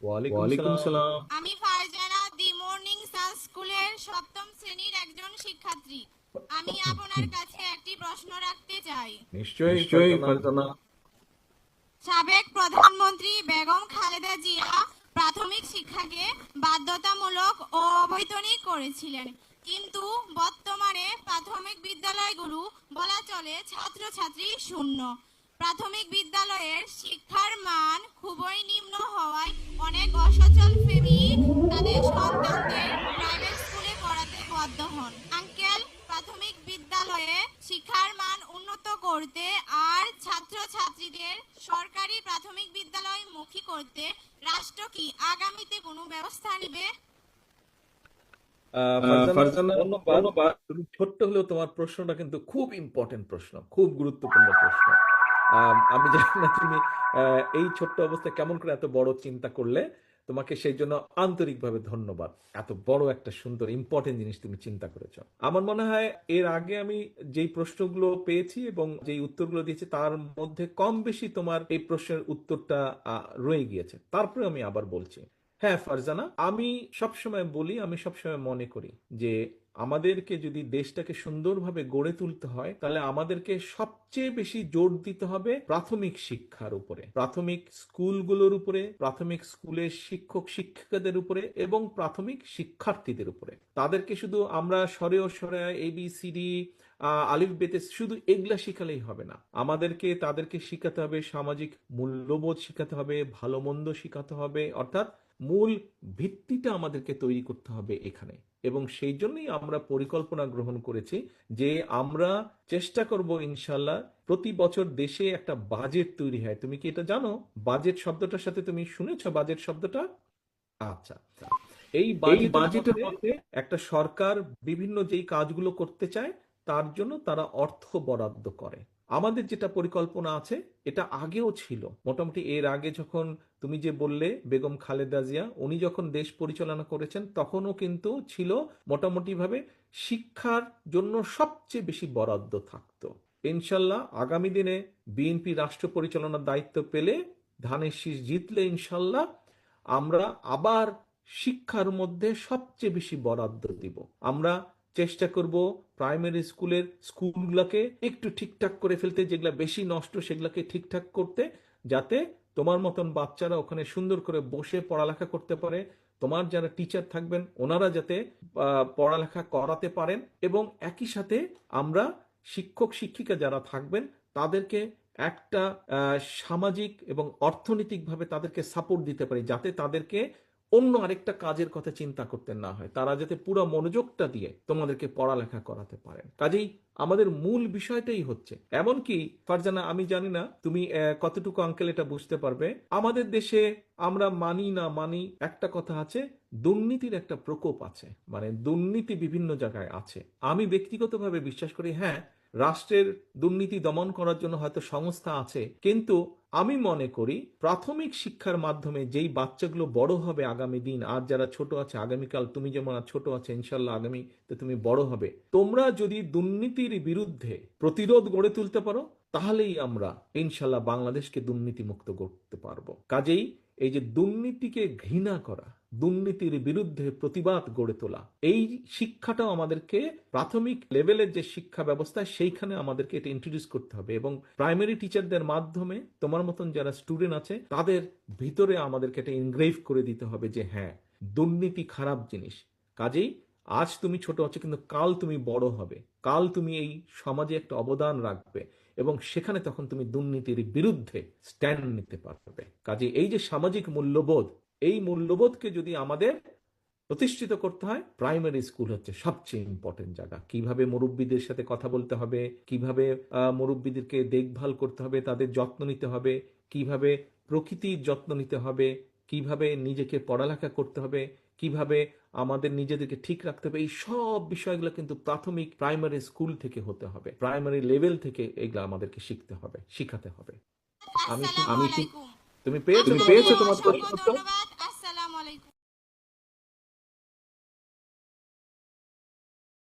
ওয়ালাইকুম সালাম। আমি ফারজানা দি মর্নিং সান স্কুলের সপ্তম শ্রেণীর একজন শিক্ষার্থী। আমি আপনার কাছে একটি প্রশ্ন রাখতে চাই। নিশ্চয়ই ফারজানা। সাবেক প্রধানমন্ত্রী বেগম খালেদা জিয়া প্রাথমিক শিক্ষাকে বাধ্যতামূলক ও অবৈতনিক করেছিলেন, কিন্তু বর্তমানে প্রাথমিক বিদ্যালয়গুলো বলা চলে ছাত্রছাত্রী শূন্য। প্রাথমিক বিদ্যালয়ের শিক্ষার মান খুবই নিম্ন হওয়ায় অনেক অসচ্ছল ফ্যামিলি তাদের সন্তানদের প্রাইভেট স্কুলে পড়াতে বাধ্য হন। আঙ্কেল, প্রাথমিক বিদ্যালয়ে শিক্ষার মান উন্নত করতে আর ছাত্রছাত্রীদের সরকারি প্রাথমিক বিদ্যালয় মুখী করতে রাষ্ট্র কি আগামীতে কোনো ব্যবস্থা নেবে? ফারজানা, ধন্যবাদ। তুমি ছোট্ট হলেও তোমার প্রশ্নটা কিন্তু খুব ইম্পর্টেন্ট প্রশ্ন, খুব গুরুত্বপূর্ণ প্রশ্ন। আমি জানি না তুমি এই ছোট্ট অবস্থায় কেমন করে এত বড় চিন্তা করলে। তোমাকে সেই জন্য আন্তরিকভাবে ধন্যবাদ। এত বড় একটা সুন্দর ইম্পর্টেন্ট জিনিস তুমি চিন্তা করেছো। আমার মনে হয় এর আগে আমি যেই প্রশ্নগুলো পেয়েছি এবং যেই উত্তরগুলো দিয়েছি তার মধ্যে কম বেশি তোমার এই প্রশ্নের উত্তরটা রয়ে গিয়েছে। তারপরে আমি আবার বলছি। হ্যাঁ ফারজানা, আমি সবসময় বলি, আমি সবসময় মনে করি যে আমাদেরকে যদি দেশটাকে সুন্দরভাবে গড়ে তুলতে হয় তাহলে আমাদেরকে সবচেয়ে বেশি জোর দিতে হবে প্রাথমিক শিক্ষার উপরে, প্রাথমিক স্কুলগুলোর উপরে, প্রাথমিক স্কুলের শিক্ষক শিক্ষিকাদের উপরে এবং প্রাথমিক শিক্ষার্থীদের উপরে। তাদেরকে শুধু আমরা সরে ABCD আলিফ বেতে শুধু এগুলা শিখালেই হবে না। আমাদেরকে তাদেরকে শিখাতে হবে সামাজিক মূল্যবোধ, শিখাতে হবে ভালো মন্দ শিখাতে হবে, অর্থাৎ মূল ভিত্তিটা আমাদেরকে তৈরি করতে হবে এখানে। এবং সেই জন্যই আমরা পরিকল্পনা গ্রহণ করেছি যে আমরা চেষ্টা করব ইনশাল্লাহ প্রতি বছর দেশে একটা বাজেট তৈরি হয়। তুমি কি এটা জানো? বাজেট শব্দটার সাথে তুমি শুনেছো বাজেট শব্দটা? আচ্ছা, এই বাজেটের মধ্যে একটা সরকার বিভিন্ন যেই কাজগুলো করতে চায় তার জন্য তারা অর্থ বরাদ্দ করে। আমাদের যেটা পরিকল্পনা আছে এটা আগেও ছিল, মোটামুটি এর আগে যখন তুমি যে বললে বেগম খালেদা জিয়া উনি যখন দেশ পরিচালনা করেছেন তখনও কিন্তু ছিল মোটামুটি ভাবে শিক্ষার জন্য সবচেয়ে বেশি বরাদ্দ থাকতো। ইনশাল্লাহ আগামী দিনে বিএনপি রাষ্ট্র পরিচালনার দায়িত্ব পেলে, ধানের শীষ জিতলে ইনশাল্লাহ আমরা আবার শিক্ষার মধ্যে সবচেয়ে বেশি বরাদ্দ দিব। আমরা চেষ্টা করব প্রাইমারি স্কুলগুলোকে একটু ঠিকঠাক করে ফেলতে, যেগুলা বেশি নষ্ট সেগুলোকে ঠিকঠাক করতে, যাতে তোমার মতন বাচ্চারা ওখানে সুন্দর করে বসে পড়ালেখা করতে পারে, তোমার যারা টিচার থাকবেন ওনারা যাতে পড়ালেখা করাতে পারেন, এবং একই সাথে আমরা শিক্ষক শিক্ষিকা যারা থাকবেন তাদেরকে একটা সামাজিক এবং অর্থনৈতিকভাবে তাদেরকে সাপোর্ট দিতে পারি, যাতে তাদেরকে অন্য আরেকটা কাজের কথা চিন্তা করতে না হয়, তারা যাতে পুরো মনোযোগটা দিয়ে তোমাদেরকে পড়ালেখা করাতে পারেন। কাজেই আমাদের মূল বিষয়টাই হচ্ছে, এমনকি ফারজানা আমি জানি না তুমি কতটুকু আঙ্কেল এটা বুঝতে পারবে, আমাদের দেশে আমরা মানি না মানি একটা কথা আছে, দুর্নীতির একটা প্রকোপ আছে, মানে দুর্নীতি বিভিন্ন জায়গায় আছে। আমি ব্যক্তিগতভাবে বিশ্বাস করি হ্যাঁ, রাষ্ট্রের দুর্নীতি দমন করার জন্য হয়তো সংস্থা আছে, কিন্তু আমি মনে করি প্রাথমিক শিক্ষার মাধ্যমে যেই বাচ্চাগুলো বড় হবে আগামী দিন, আর যারা ছোট আছে আগামীকাল, তুমি যেমন ছোট আছে ইনশাল্লাহ আগামীতে তুমি বড় হবে, তোমরা যদি দুর্নীতির বিরুদ্ধে প্রতিরোধ গড়ে তুলতে পারো তাহলেই আমরা ইনশাল্লাহ বাংলাদেশকে দুর্নীতি মুক্ত করতে পারবো। কাজেই এই যে দুর্নীতিকে ঘৃণা করা, দুর্নীতির বিরুদ্ধে প্রতিবাদ গড়ে তোলা, এই শিক্ষাটাও আমাদেরকে প্রাথমিক লেভেলের যে শিক্ষা ব্যবস্থা সেইখানে আমাদেরকে এটা ইন্ট্রোডিউস করতে হবে, এবং প্রাইমারি টিচারদের মাধ্যমে তোমার মতন যারা স্টুডেন্ট আছে তাদের ভিতরে আমাদেরকে এটা ইনগ্রেভ করে দিতে হবে যে হ্যাঁ, দুর্নীতি খারাপ জিনিস। কাজেই আজ তুমি ছোট আছো কিন্তু কাল তুমি বড় হবে, কাল তুমি এই সমাজে একটা অবদান রাখবে, এবং সেখানে তখন তুমি দুর্নীতির বিরুদ্ধে স্ট্যান্ড নিতে পারবে। কাজে এই যে সামাজিক মূল্যবোধ, এই মূল্যবোধকে যদি আমাদের প্রতিষ্ঠিত করতে হয়, প্রাইমারি স্কুল হচ্ছে সবচেয়ে ইম্পর্টেন্ট জায়গা। কিভাবে মুরব্বীদের সাথে কথা বলতে হবে, কিভাবে মুরব্বীদেরকে দেখভাল করতে হবে, তাদের যত্ন নিতে হবে, কিভাবে প্রকৃতির যত্ন নিতে হবে, কিভাবে নিজেকে পড়ালেখা করতে হবে, কিভাবে আমাদের নিজেদেরকে ঠিক রাখতে হবে, এই সব বিষয়গুলো কিন্তু প্রাথমিক প্রাইমারি স্কুল থেকে হতে হবে, প্রাইমারি লেভেল থেকে এগুলো আমাদেরকে শিখতে হবে, শিখাতে হবে। আমি আসসালামু আমি আলাইকুম। তুমি পেয়েছো আপনাকে তোমার অসংখ্য প্রশ্ন? ধন্যবাদ